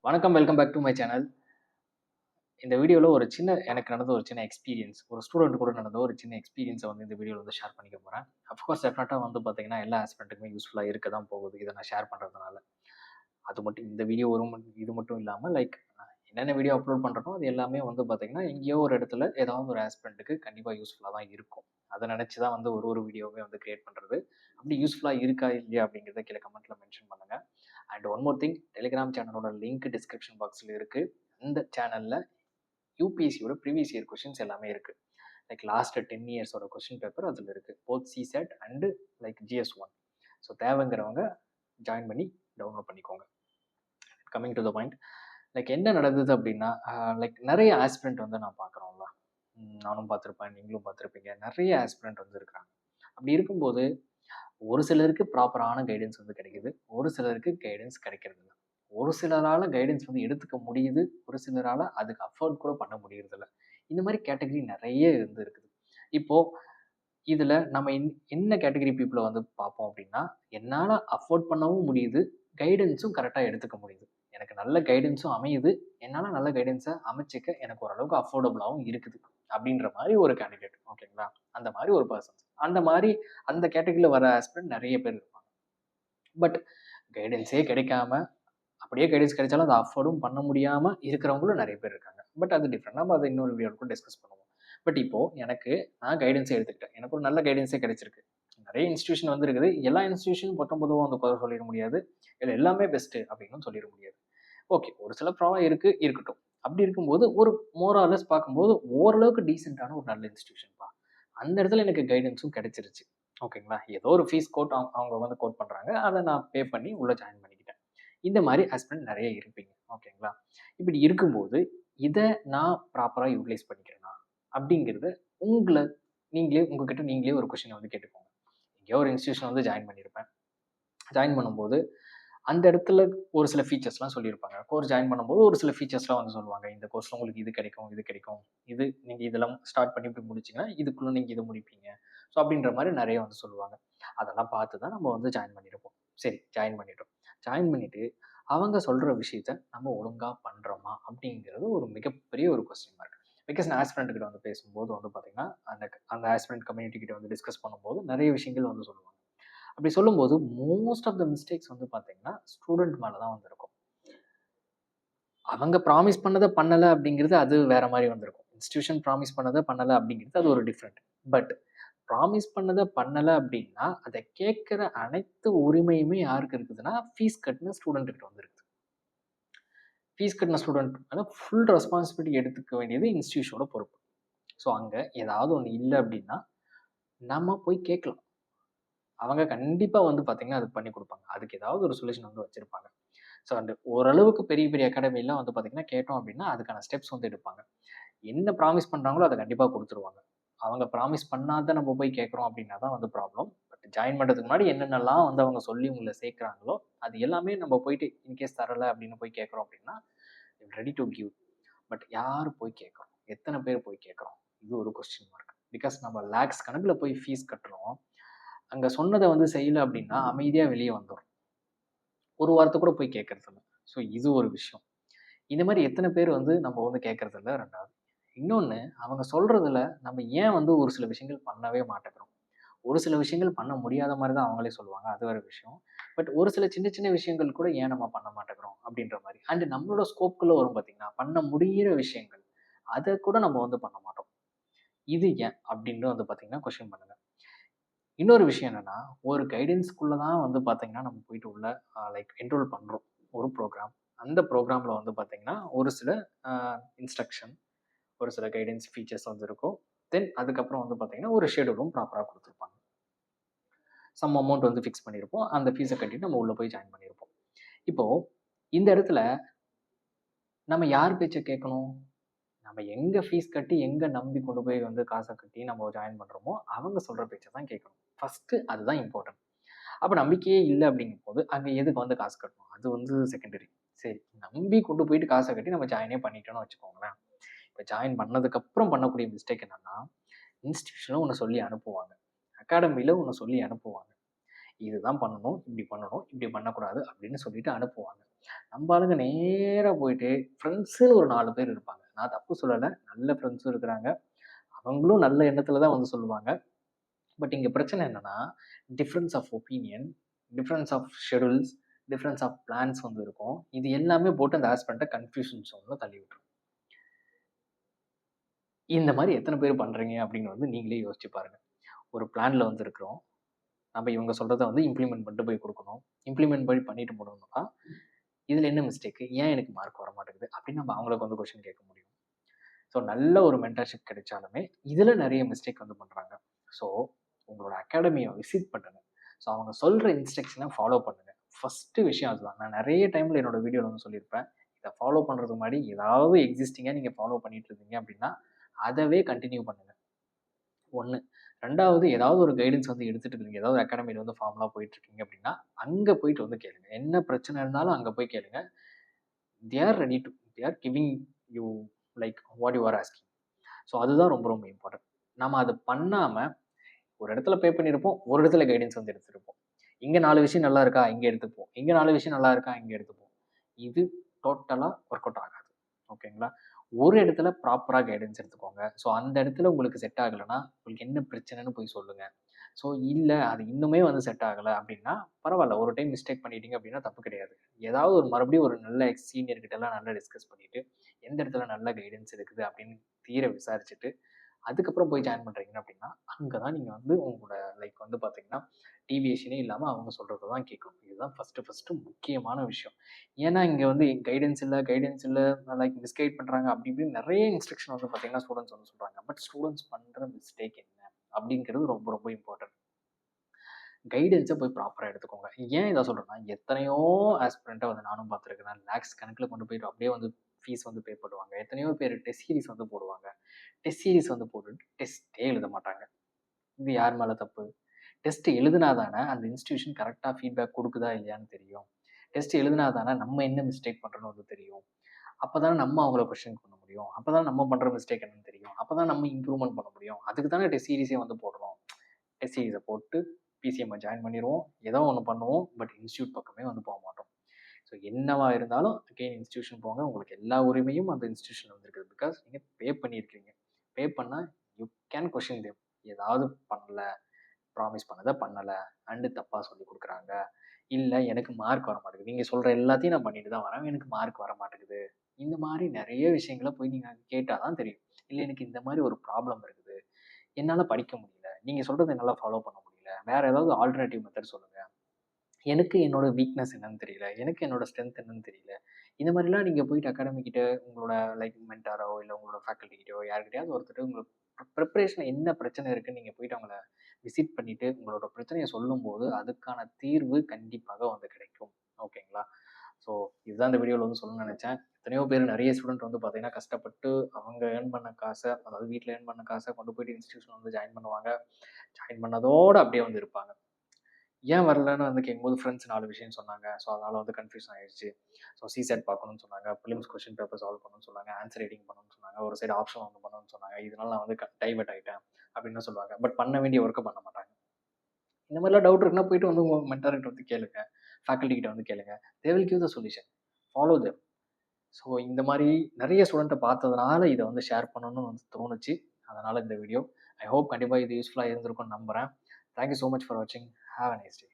வணக்கம், welcome back to my channel. இந்த வீடியோல எனக்கு நடந்த ஒரு சின்ன எக்ஸ்பீரியன்ஸ், ஒரு ஸ்டூடண்ட் கூட நடந்த ஒரு சின்ன எக்ஸ்பீரியன்ஸ இந்த வீடியோல ஷேர் பண்ணிக்க போறேன். அஃப்கோர்ஸ் டெஃபினட்டா பார்த்தீங்கன்னா, எல்லா ஆஸ்பெக்ட்டுக்குமே யூஸ்ஃபுல்லா இருக்க தான் போகுது. இத நான் ஷேர் பண்றதுனால. அது மட்டும் இந்த வீடியோ இது மட்டும் இல்லாம என்னென்ன வீடியோ அப்லோட் பண்றேனோ, அது எல்லாமே பார்த்தீங்கன்னா, எங்கேயோ ஒரு இடத்துல ஏதாவது ஒரு ஆஸ்பெக்ட்டுக்கு கண்டிப்பா யூஸ்ஃபுல்லா தான் இருக்கும். அத நினைச்சு தான் ஒரு வீடியோவே கிரியேட் பண்றது. அப்படி யூஸ்ஃபுல்லா இருக்கா, இல்லையா அப்படிங்கிறத கீழ கமெண்ட்ல மென்ஷன் பண்ணுங்க. And one more thing, Telegram சேனலோட லிங்க் டிஸ்கிரிப்ஷன் பாக்ஸ்ல இருக்கு. அந்த சேனல்ல யூபிஎஸ்சியோட ப்ரீவியஸ் இயர் கொஸ்டின்ஸ் எல்லாமே இருக்கு. லாஸ்ட் 10 இயர்ஸோட கொஸ்டின் பேப்பர் அதில் இருக்கு. Both CSAT and GS1. So தேவைங்கிறவங்க ஜாயின் பண்ணி டவுன்லோட் பண்ணிக்கோங்க. கம்மிங் டு த பாயிண்ட், என்ன நடந்தது அப்படின்னா, நிறைய ஆஸ்பிரண்ட் நான் பார்க்குறோம்ல. நானும் பார்த்துருப்பேன், நீங்களும் பார்த்துருப்பீங்க. நிறைய ஆஸ்பிரண்ட் இருக்கிறாங்க. அப்படி இருக்கும்போது ஒரு சிலருக்கு ப்ராப்பரான கைடன்ஸ் கிடைக்குது, ஒரு சிலருக்கு கைடன்ஸ் கிடைக்கிறது இல்லை. ஒரு சிலரால கைடன்ஸ் எடுத்துக்க முடியுது, ஒரு சிலரால அதுக்கு அஃபோர்ட் கூட பண்ண முடியறது இல்லை. இந்த மாதிரி கேட்டகரி நிறைய இருக்குது. இப்போ இதுல நம்ம என்ன கேட்டகரி பீப்புளை பார்ப்போம் அப்படின்னா, என்னால அஃபோர்ட் பண்ணவும் முடியுது, கைடன்ஸும் கரெக்டா எடுத்துக்க முடியுது, எனக்கு நல்ல கைடன்ஸும் அமையுது, என்னால நல்ல கைடன்ஸை அமைச்சிக்க எனக்கு ஓரளவுக்கு அஃபோர்டபுளாகவும் இருக்குது அப்படின்ற மாதிரி ஒரு கேண்டிடேட். ஓகேங்களா? அந்த மாதிரி ஒரு பர்சன், அந்த மாதிரி அந்த கேட்டகரியில வர ஆஸ்பிரண்ட் நிறைய பேர் இருப்பாங்க. பட் கைடன்ஸே கிடைக்காம, அப்படியே கைடன்ஸ் கிடைச்சாலும் அதை அஃபோர்டும் பண்ண முடியாம இருக்கிறவங்களும் நிறைய பேர் இருக்காங்க. பட் அது டிஃப்ரெண்ட். நம்ம அதை இன்னொரு வீடியோவில் டிஸ்கஸ் பண்ணுவோம். பட் இப்போ நான் கைடன்ஸே எடுத்துக்கிட்டேன், எனக்கு ஒரு நல்ல கைடன்ஸே கிடைச்சிருக்கு. நிறைய இன்ஸ்டியூஷன் இருக்குது. எல்லா இன்ஸ்டியூஷனும் பொதுவாக குறை சொல்லிட முடியாது, இல்லை எல்லாமே பெஸ்ட் அப்படின்னு சொல்லிட முடியாது. ஓகே, ஒரு சில ப்ராப்ளம் இருக்கட்டும். அப்படி இருக்கும்போது ஒரு மோராலஸ் பார்க்கும்போது ஓரளவுக்கு டீசென்டான ஒரு நல்ல இன்ஸ்டியூஷன் பா, அந்த இடத்துல எனக்கு கைடன்ஸும் கிடைச்சிருச்சு. ஓகேங்களா? ஏதோ ஒரு ஃபீஸ் அவங்க கோட் பண்றாங்க, அதை நான் பே பண்ணி உள்ள ஜாயின் பண்ணிக்கிட்டேன். இந்த மாதிரி ஆஸ்பிரண்ட் நிறைய இருப்பீங்க. ஓகேங்களா? இப்படி இருக்கும்போது இதை நான் ப்ராப்பரா யூட்டிலைஸ் பண்ணிக்கிறேனா அப்படிங்கிறது உங்களை உங்ககிட்ட நீங்களே ஒரு கொஸ்டின் கேட்டுக்கோங்க. எங்கேயோ ஒரு இன்ஸ்டியூஷன் ஜாயின் பண்ணியிருப்பேன். ஜாயின் பண்ணும்போது அந்த இடத்துல ஒரு சில ஃபீச்சர்ஸ்லாம் சொல்லியிருப்பாங்க. கோர்ஸ் ஜாயின் பண்ணும்போது ஒரு சில ஃபீச்சர்ஸ்லாம் சொல்லுவாங்க. இந்த கோர்ஸ்ல உங்களுக்கு இது கிடைக்கும், இது கிடைக்கும். நீங்க இதெல்லாம் ஸ்டார்ட் பண்ணி இப்படி முடிச்சீங்கன்னா, இதுக்குள்ள நீங்க இதை முடிப்பீங்க. ஸோ அப்படின்ற மாதிரி நிறைய சொல்லுவாங்க. அதெல்லாம் பார்த்து தான் நம்ம ஜாயின் பண்ணியிருப்போம். சரி, ஜாயின் பண்ணிட்டோம். ஜாயின் பண்ணிட்டு அவங்க சொல்ற விஷயத்த நம்ம ஒழுங்கா பண்றோமா அப்படிங்கிறது ஒரு மிகப்பெரிய ஒரு கொஸ்டின் மார்க். பிகாஸ் நான் ஆஸ்பிரண்ட் கிட்ட பேசும்போது பார்த்தீங்கன்னா, அந்த அந்த ஆஸ்பிரண்ட் கம்யூனிட்டி கிட்ட டிஸ்கஸ் பண்ணும்போது நிறைய விஷயங்கள் சொல்லுவாங்க. அப்படி சொல்லும்போது மோஸ்ட் ஆஃப் த மிஸ்டேக்ஸ் பார்த்தீங்கன்னா ஸ்டூடெண்ட் மேல தான் இருக்கும். அவங்க ப்ராமிஸ் பண்ணதை பண்ணல அப்படிங்கிறது அது வேற மாதிரி வந்திருக்கும். இன்ஸ்டிடியூஷன் ப்ராமிஸ் பண்ணதை பண்ணல அப்படிங்கிறது அது ஒரு டிஃப்ரெண்ட். பட் ப்ராமிஸ் பண்ணதை பண்ணல அப்படின்னா அதை கேட்கிற அனைத்து உரிமையுமே யாருக்கு இருக்குதுன்னா, ஃபீஸ் கட்டின ஸ்டூடெண்ட் கிட்ட இருக்குது. ஃபீஸ் கட்டின ஸ்டூடெண்ட் அதாவது ஃபுல் ரெஸ்பான்சிபிலிட்டி எடுத்துக்க வேண்டியது இன்ஸ்டிடியூஷனோட பொறுப்பு. ஸோ அங்கே ஏதாவது ஒன்று இல்லை அப்படின்னா நம்ம போய் கேட்கலாம். அவங்க கண்டிப்பா பார்த்தீங்கன்னா அது பண்ணி கொடுப்பாங்க. அதுக்கு ஏதாவது ஒரு சொல்யூஷன் வச்சிருப்பாங்க. ஸோ அந்த ஓரளவுக்கு பெரிய பெரிய அகாடமிலாம் பார்த்தீங்கன்னா கேட்டோம் அப்படின்னா அதுக்கான ஸ்டெப்ஸ் எடுப்பாங்க. என்ன ப்ராமிஸ் பண்றாங்களோ அதை கண்டிப்பா கொடுத்துருவாங்க. அவங்க ப்ராமிஸ் பண்ணாத நம்ம போய் கேட்குறோம் அப்படின்னா தான் ப்ராப்ளம். பட் ஜாயின் பண்றதுக்கு முன்னாடி என்னென்னலாம் அவங்க சொல்லி உங்களை சேர்க்குறாங்களோ அது எல்லாமே நம்ம போயிட்டு இன்கேஸ் தரல அப்படின்னு போய் கேட்குறோம் அப்படின்னா ரெடி டு கிவ். பட் யார் போய் கேட்குறோம், எத்தனை பேர் போய் கேட்குறோம், இது ஒரு கொஸ்டின் மார்க். பிகாஸ் நம்ம லேக்ஸ் கணக்கில் போய் ஃபீஸ் கட்டுறோம், அங்க சொன்னதை செய்யல அப்படின்னா அமைதியா வெளியே வந்துடும். ஒரு வாரத்தை கூட போய் கேட்கறது இல்லை. ஸோ இது ஒரு விஷயம். இந்த மாதிரி எத்தனை பேர் நம்ம கேட்கறது இல்லை. ரெண்டாவது இன்னொன்னு, அவங்க சொல்றதுல நம்ம ஏன் ஒரு சில விஷயங்கள் பண்ணவே மாட்டேங்கிறோம். ஒரு சில விஷயங்கள் பண்ண முடியாத மாதிரி தான் அவங்களே சொல்லுவாங்க, அது வேற விஷயம். பட் ஒரு சில சின்ன சின்ன விஷயங்கள் கூட ஏன் நம்ம பண்ண மாட்டேங்கிறோம் அப்படின்ற மாதிரி. அண்ட் நம்மளோட ஸ்கோப்குள்ள வரும் பார்த்தீங்கன்னா, பண்ண முடியிற விஷயங்கள் அதை கூட நம்ம பண்ண மாட்டோம். இது ஏன் அப்படின்னு பார்த்தீங்கன்னா கொஸ்டின் பண்ணுங்க. இன்னொரு விஷயம் என்னன்னா, ஒரு கைடன்ஸ்க்குள்ள தான் பார்த்தீங்கன்னா நம்ம போயிட்டு உள்ள என்ரோல் பண்றோம் ஒரு ப்ரோக்ராம். அந்த ப்ரோக்ராம்ல பார்த்தீங்கன்னா ஒரு சில இன்ஸ்ட்ரக்ஷன், ஒரு சில கைடன்ஸ் ஃபீச்சர்ஸ் இருக்கும். தென் அதுக்கப்புறம் பார்த்தீங்கன்னா ஒரு ஷெட்யூலும் ப்ராப்பரா கொடுத்துருப்பாங்க. சம் அமௌண்ட் ஃபிக்ஸ் பண்ணியிருப்போம். அந்த ஃபீஸை கட்டிட்டு நம்ம உள்ள போய் ஜாயின் பண்ணியிருப்போம். இப்போ இந்த இடத்துல நம்ம யார் பேச்சை கேட்கணும்? நம்ம எங்க ஃபீஸ் கட்டி, எங்க நம்பி கொண்டு போய் காசை கட்டி நம்ம ஜாயின் பண்றோமோ அவங்க சொல்ற பேச்சை தான் கேட்கணும். ஃபர்ஸ்ட் அதுதான் இம்பார்ட்டன்ட். அப்ப நம்பிக்கையே இல்லை அப்படிங்கும்போது அங்க எதுக்கு காசு கட்டணும்? அது செகண்டரி. சரி, நம்பி கொண்டு போயிட்டு காசை கட்டி நம்ம ஜாயினே பண்ணிட்டோம்னு வச்சுக்கோங்களேன். இப்போ ஜாயின் பண்ணதுக்கு அப்புறம் பண்ணக்கூடிய மிஸ்டேக் என்னன்னா, இன்ஸ்டிடியூஷன்ல ஒன்று சொல்லி அனுப்புவாங்க, அகாடமியில ஒன்று சொல்லி அனுப்புவாங்க. இதுதான் பண்ணணும், இப்படி பண்ணணும், இப்படி பண்ணக்கூடாது அப்படின்னு சொல்லிட்டு அனுப்புவாங்க. நம்ம ஆளுங்க நேரா போயிட்டு ஃப்ரெண்ட்ஸுன்னு ஒரு 4 பேர் இருப்பாங்க. நான் தப்பு சொல்லல. நல்ல ஃப்ரெண்ட்ஸும் இருக்கிறாங்க. அவங்களும் நல்ல எண்ணத்துல தான் வந்து சொல்லுவாங்க. பட் இங்க பிரச்சனை என்னன்னா, difference of opinion, difference of schedules, difference of plans வந்து இருக்கும். இது எல்லாமே போட்டு அந்த ஆஸ்பெக்ட்ட கன்ஃப்யூஷன் ஜோன்ல தள்ளி விட்டுரும். இந்த மாரி எத்தன பேர் பண்றீங்க அப்படின்னு வந்து நீங்களே யோசிச்சு பாருங்க. ஒரு பிளான்ல வந்து இருக்கிறோம். நம்ம இவங்க சொல்றத வந்து இம்ப்ளிமெண்ட் பண்ணிட்டு போய் குடுக்கணும். இம்ப்ளிமெண்ட் போய் பண்ணிட்டு முடியணும்னா, இதுல என்ன மிஸ்டேக்? ஏன் எனக்கு மார்க் வர மாட்டேங்குது? அப்படின்னு நம்ம அவங்களுக்கு வந்து கொஸ்டின் கேட்க முடியும். ஸோ நல்ல ஒரு மென்டர்ஷிப் கிடைச்சாலுமே, இதுல நெறைய மிஸ்டேக் வந்து பண்றாங்க. ஸோ உங்களோட அகாடமிய விசிட் பண்ணுங்க. ஸோ அவங்க சொல்ற இன்ஸ்ட்ரக்ஷன ஃபாலோ பண்ணுங்க. ஃபர்ஸ்ட்டு விஷயம் அதுதான். நான் நெறைய டைம்ல என்னோட வீடியோல வந்து சொல்லியிருப்பேன். இத ஃபாலோ பண்றதுக்கு முன்னாடி ஏதாவது எக்ஸிஸ்டிங்கா நீங்க ஃபாலோ பண்ணிட்டு இருந்தீங்க அப்படின்னா, அதவே கன்டின்யூ பண்ணுங்க. 1. 2வது ஏதாவது ஒரு கைடன்ஸ் வந்து எடுத்துட்டு இருக்கீங்க. ஏதாவது அகாடமில வந்து ஃபார்மலா போயிட்டு இருக்கீங்க அப்படின்னா, அங்க போயிட்டு வந்து கேளுங்க. என்ன பிரச்சனை இருந்தாலும் அங்க போய் கேளுங்க. They are giving you like what you are asking. So அதுதான் ரொம்ப ரொம்ப இம்பார்ட்டன்ட். நம்ம அத பண்ணாம ஒரு இடத்துல பே பண்ணியிருப்போம். ஒரு இடத்துல கைடன்ஸ் வந்து எடுத்திருப்போம். இங்க 4 விஷயம் நல்லா இருக்கா? இங்க எடுத்துப்போம். இங்க 4 விஷயம் நல்லா இருக்கா? இங்க எடுத்துப்போம். இது டோட்டலா ஒர்க் அவுட் ஆகாது. ஓகேங்களா? ஒரு இடத்துல ப்ராப்பரா கைடன்ஸ் எடுத்துக்கோங்க. ஸோ அந்த இடத்துல உங்களுக்கு செட் ஆகலன்னா, உங்களுக்கு என்ன பிரச்சனைன்னு போய் சொல்லுங்க. ஸோ இல்ல அது இன்னுமே வந்து செட் ஆகல அப்டின்னா, பரவால்ல. ஒரு டைம் மிஸ்டேக் பண்ணிட்டீங்க அப்டின்னா தப்பு கிடையாது. ஏதாவது ஒரு மறுபடியும் ஒரு நல்ல சீனியர் கிட்டலாம் நல்லா டிஸ்கஸ் பண்ணிட்டு, எந்த இடத்துல நல்ல கைடன்ஸ் இருக்குது அப்டின்னு தீர விசாரிச்சுட்டு, அதுக்கப்புறம் போய் ஜாயின் பண்றீங்க அப்படின்னா, அங்க தான் நீங்க வந்து உங்களோட லைக் வந்து பார்த்தீங்கன்னா, டீவியேஷனே இல்லாம அவங்க சொல்றத தான் கேட்கணும். இதுதான் ஃபர்ஸ்ட்டு முக்கியமான விஷயம். ஏன்னா, இங்க வந்து கைடன்ஸ் இல்ல லைக் மிஸ்கைட் பண்றாங்க அப்படி இப்படின்னு நெறைய இன்ஸ்ட்ரக்ஷன் வந்து பார்த்தீங்கன்னா, ஸ்டூடண்ட்ஸ் வந்து சொல்றாங்க. பட் ஸ்டூடண்ட்ஸ் பண்ற மிஸ்டேக் என்ன? அப்படிங்கிறது ரொம்ப ரொம்ப இம்பார்ட்டன்ட். கைடன்ஸ போய் ப்ராப்பரா எடுத்துக்கோங்க. ஏன் இத சொல்றேன்னா, எத்தனையோ ஆஸ்பிரண்ட்ட வந்து நானும் பார்த்துருக்கிறேன். லேக்ஸ் கணக்குல கொண்டு போயிட்டு அப்படியே வந்து ஃபீஸ் வந்து பே பண்ணுவாங்க. எத்தனையோ பேர் டெஸ்ட் சீரிஸ் வந்து போடுவாங்க. டெஸ்ட் சீரிஸ் வந்து போட்டுட்டு டெஸ்ட்டே எழுத மாட்டாங்க. இது யார் மேல தப்பு? டெஸ்ட் எழுதுனா தானே அந்த இன்ஸ்டிடியூஷன் கரெக்ட்டா ஃபீட்பேக் குடுக்குதா இல்லையான்னு தெரியும். டெஸ்ட் எழுதுனா தானே நம்ம என்ன மிஸ்டேக் பண்றோம்னு வந்து தெரியும். அப்பதானே நம்ம அவங்கள கொஸ்டின் பண்ண முடியும். அப்பதான் நம்ம பண்ற மிஸ்டேக் என்னன்னு தெரியும். அப்பதான் நம்ம இம்ப்ரூவ்மென்ட் பண்ண முடியும். அதுக்கு தானே டெஸ்ட் சீரிஸே வந்து போடுறோம். டெஸ்ட் சீரிஸ போட்டு பிசிஎம்ம ஜாயின் பண்ணிருவோம். ஏதோ ஒண்ணு பண்ணுவோம். பட் இன்ஸ்டிடியூட் பக்கமே வந்து போமாட்டோம். ஸோ என்னவா இருந்தாலும் அகைன் இன்ஸ்டிடியூஷன் போங்க. உங்களுக்கு எல்லா உரிமையும் அந்த இன்ஸ்டிடியூஷன்ல வந்து இருக்குது. பிகாஸ் நீங்க பே பண்ணியிருக்கீங்க. பே பண்ணா யூ கேன் கொஸ்டின் தெம். ஏதாவது பண்ணல, ப்ராமிஸ் பண்ணத பண்ணல, அண்ட் தப்பா சொல்லிக் குடுக்குறாங்க. இல்ல எனக்கு மார்க் வர மாட்டேங்குது. நீங்க சொல்ற எல்லாத்தையும் நான் பண்ணிட்டு தான் வரேன். எனக்கு மார்க் வர மாட்டேங்குது. இந்த மாரி நெறைய விஷயங்கள போய் நீங்க கேட்டா தான் தெரியும். இல்ல எனக்கு இந்த மாரி ஒரு ப்ராப்ளம் இருக்குது. என்னால படிக்க முடியல. நீங்க சொல்றத என்னால ஃபாலோ பண்ண முடியல. வேற ஏதாவது ஆல்டர்னேட்டிவ் மெத்தட் சொல்லுங்க. எனக்கு என்னோட வீக்னஸ் என்னன்னு தெரியல. எனக்கு என்னோட ஸ்ட்ரென்த் என்னன்னு தெரியல. இந்த மாரிலாம் நீங்க போயிட்டு அகாடமி கிட்ட உங்களோட லைக் மென்டாரோ, இல்ல உங்களோட ஃபேக்கல்டி கிட்டயோ யார்கிட்டயாவது ஒருத்தர் உங்களுக்கு ப்ரிப்பரேஷன்ல என்ன பிரச்சனை இருக்குன்னு நீங்க போயிட்டு அவங்கள விசிட் பண்ணிட்டு உங்களோட பிரச்சனைய சொல்லும்போது, அதுக்கான தீர்வு கண்டிப்பாக வந்து கிடைக்கும். ஓகேங்களா? ஸோ இதுதான் இந்த வீடியோல வந்து சொல்லணும்னு நெனச்சேன். எத்தனையோ பேர் நெறைய ஸ்டூடெண்ட் வந்து பார்த்தீங்கன்னா, கஷ்டப்பட்டு அவங்க ஏர்ன் பண்ண காச, அதாவது வீட்ல ஏர்ன் பண்ண காச கொண்டு போயிட்டு இன்ஸ்டிடியூஷன்ல வந்து ஜாயின் பண்ணுவாங்க. ஜாயின் பண்ணதோட அப்படியே வந்து இருப்பாங்க. ஏன் வரலன்னு வந்து கேட்கும்போது ஃப்ரெண்ட்ஸ் 4 விஷயம் சொன்னாங்க. ஸோ, அதனால வந்து கன்ஃப்யூஷன் ஆயிருச்சு. ஸோ, சிசெட் பார்க்கணும்னு சொன்னாங்க. பிலிம்ஸ் கொஸ்டின் பேப்பர் சால்வ் பண்ணணும்னு சொன்னாங்க. ஆன்சர் ரைட்டிங் பண்ணணும்னு சொன்னாங்க. ஒரு சைடு ஆப்ஷன் ஒண்ணு பண்ணணும்னு சொன்னாங்க. இதனால நான் வந்து டைவர்ட் ஆயிட்டேன் அப்படின்னு சொல்லுவாங்க. பட் பண்ண வேண்டிய ஒர்க்க பண்ண மாட்டாங்க. இந்த மாதிரிலாம் டவுட் இருக்குன்னா போயிட்டு வந்து உங்க மென்டார் கிட்ட வந்து கேளுங்க. ஃபேக்கல்டி கிட்ட வந்து கேளுங்க. They will give the solution. Follow them. So, இந்த மாரி நெறைய ஸ்டூடண்ட்ட பார்த்ததுனால இத வந்து ஷேர் பண்ணணும்னு வந்து தோணுச்சு. அதனால இந்த வீடியோ. ஐ ஹோப் கண்டிப்பா இது யூஸ்ஃபுல்லா இருந்திருக்கும்னு நம்புறேன். Thank you so much for வாட்சிங். Have a nice day.